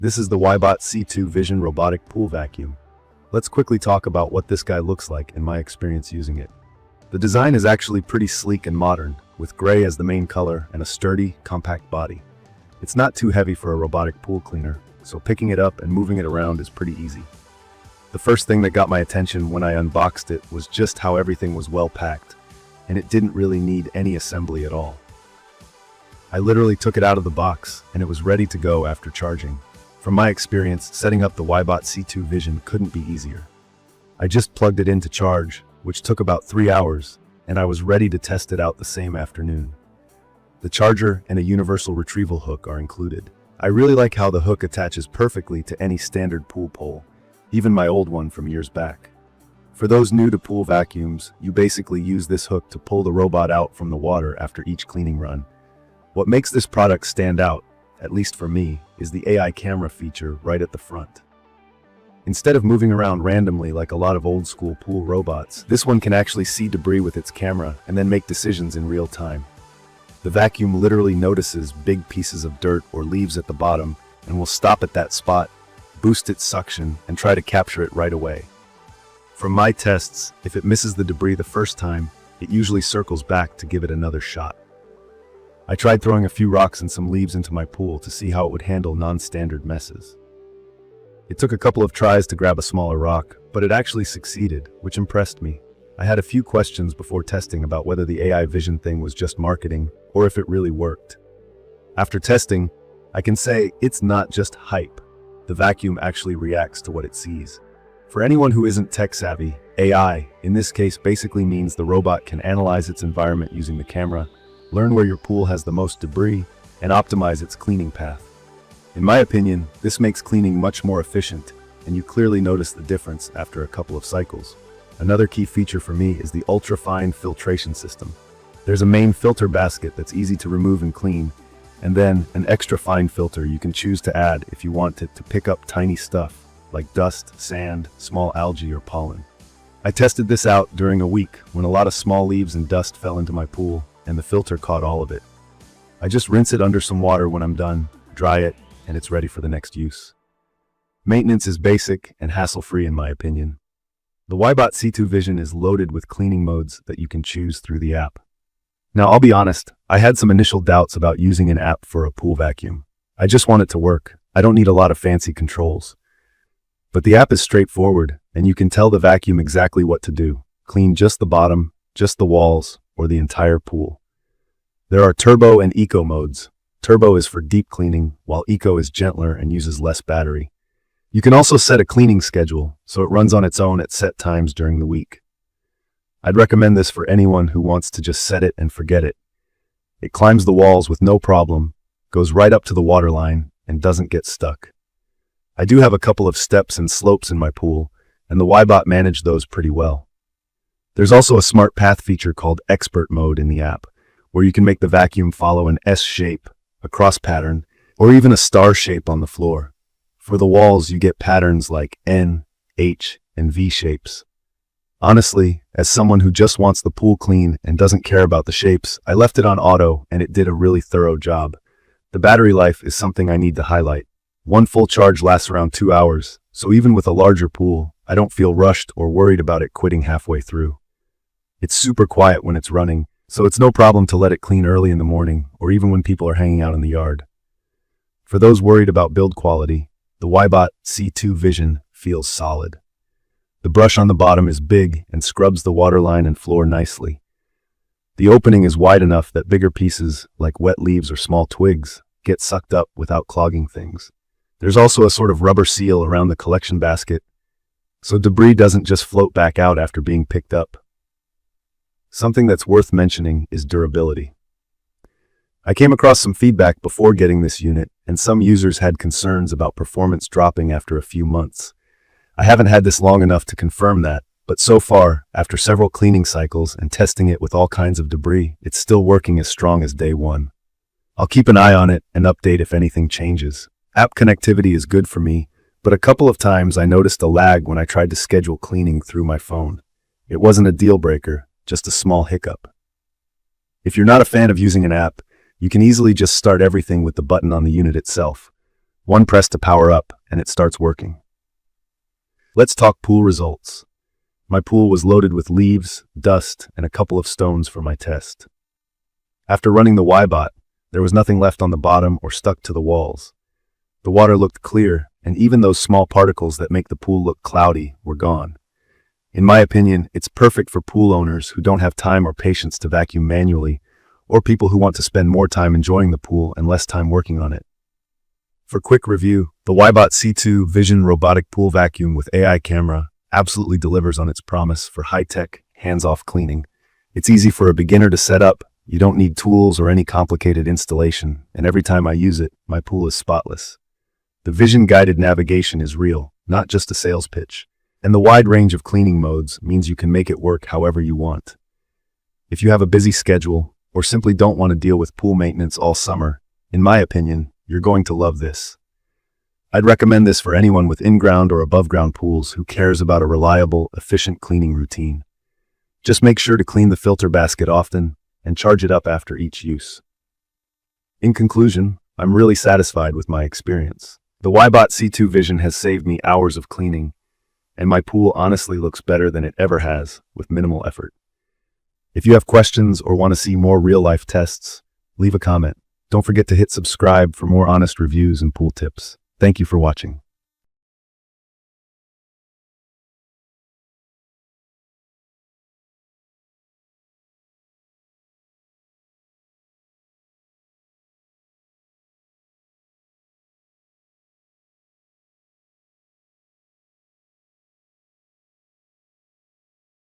This is the WYBOT C2 Vision robotic pool vacuum. Let's quickly talk about what this guy looks like in my experience using it. The design is actually pretty sleek and modern, with gray as the main color and a sturdy, compact body. It's not too heavy for a robotic pool cleaner, so picking it up and moving it around is pretty easy. The first thing that got my attention when I unboxed it was just how everything was well packed, and it didn't really need any assembly at all. I literally took it out of the box, and it was ready to go after charging. From my experience, setting up the WYBOT C2 Vision couldn't be easier. I just plugged it in to charge, which took about 3 hours, and I was ready to test it out the same afternoon. The charger and a universal retrieval hook are included. I really like how the hook attaches perfectly to any standard pool pole, even my old one from years back. For those new to pool vacuums, you basically use this hook to pull the robot out from the water after each cleaning run. What makes this product stand out, at least for me, is the AI camera feature right at the front. Instead of moving around randomly like a lot of old school pool robots, this one can actually see debris with its camera and then make decisions in real time. The vacuum literally notices big pieces of dirt or leaves at the bottom and will stop at that spot, boost its suction, and try to capture it right away. From my tests, if it misses the debris the first time, it usually circles back to give it another shot. I tried throwing a few rocks and some leaves into my pool to see how it would handle non-standard messes. It took a couple of tries to grab a smaller rock, but it actually succeeded, which impressed me. I had a few questions before testing about whether the AI Vision thing was just marketing or if it really worked. After testing, I can say it's not just hype. The vacuum actually reacts to what it sees. For anyone who isn't tech savvy, AI, in this case, basically means the robot can analyze its environment using the camera, learn where your pool has the most debris, and optimize its cleaning path. In my opinion, this makes cleaning much more efficient, and you clearly notice the difference after a couple of cycles. Another key feature for me is the ultra-fine filtration system. There's a main filter basket that's easy to remove and clean, and then an extra fine filter you can choose to add if you want it to pick up tiny stuff, like dust, sand, small algae, or pollen. I tested this out during a week when a lot of small leaves and dust fell into my pool, and the filter caught all of it. I just rinse it under some water when I'm done, dry it, and it's ready for the next use. Maintenance is basic and hassle-free in my opinion. The WYBOT C2 Vision is loaded with cleaning modes that you can choose through the app. Now, I'll be honest, I had some initial doubts about using an app for a pool vacuum. I just want it to work. I don't need a lot of fancy controls. But the app is straightforward, and you can tell the vacuum exactly what to do. Clean just the bottom, just the walls, or the entire pool. There are Turbo and Eco modes. Turbo is for deep cleaning, while Eco is gentler and uses less battery. You can also set a cleaning schedule, so it runs on its own at set times during the week. I'd recommend this for anyone who wants to just set it and forget it. It climbs the walls with no problem, goes right up to the water line, and doesn't get stuck. I do have a couple of steps and slopes in my pool, and the WYBOT managed those pretty well. There's also a smart path feature called Expert Mode in the app, where you can make the vacuum follow an S shape, a cross pattern, or even a star shape on the floor. For the walls, you get patterns like N, H, and V shapes. Honestly, as someone who just wants the pool clean and doesn't care about the shapes, I left it on auto and it did a really thorough job. The battery life is something I need to highlight. One full charge lasts around 2 hours, so even with a larger pool, I don't feel rushed or worried about it quitting halfway through. It's super quiet when it's running, so it's no problem to let it clean early in the morning or even when people are hanging out in the yard. For those worried about build quality, the WYBOT C2 Vision feels solid. The brush on the bottom is big and scrubs the waterline and floor nicely. The opening is wide enough that bigger pieces, like wet leaves or small twigs, get sucked up without clogging things. There's also a sort of rubber seal around the collection basket, so debris doesn't just float back out after being picked up. Something that's worth mentioning is durability. I came across some feedback before getting this unit, and some users had concerns about performance dropping after a few months. I haven't had this long enough to confirm that, but so far, after several cleaning cycles and testing it with all kinds of debris, it's still working as strong as day one. I'll keep an eye on it and update if anything changes. App connectivity is good for me, but a couple of times I noticed a lag when I tried to schedule cleaning through my phone. It wasn't a deal breaker, just a small hiccup. If you're not a fan of using an app, you can easily just start everything with the button on the unit itself. One press to power up, and it starts working. Let's talk pool results. My pool was loaded with leaves, dust, and a couple of stones for my test. After running the WYBOT, there was nothing left on the bottom or stuck to the walls. The water looked clear, and even those small particles that make the pool look cloudy were gone. In my opinion, it's perfect for pool owners who don't have time or patience to vacuum manually, or people who want to spend more time enjoying the pool and less time working on it. For quick review, the WYBOT C2 Vision robotic pool vacuum with AI camera absolutely delivers on its promise for high-tech, hands-off cleaning. It's easy for a beginner to set up, you don't need tools or any complicated installation, and every time I use it, my pool is spotless. The Vision-guided navigation is real, not just a sales pitch, and the wide range of cleaning modes means you can make it work however you want. If you have a busy schedule, or simply don't want to deal with pool maintenance all summer, in my opinion, you're going to love this. I'd recommend this for anyone with in-ground or above-ground pools who cares about a reliable, efficient cleaning routine. Just make sure to clean the filter basket often and charge it up after each use. In conclusion, I'm really satisfied with my experience. The WYBOT C2 Vision has saved me hours of cleaning, and my pool honestly looks better than it ever has with minimal effort. If you have questions or want to see more real-life tests, leave a comment. Don't forget to hit subscribe for more honest reviews and pool tips. Thank you for watching.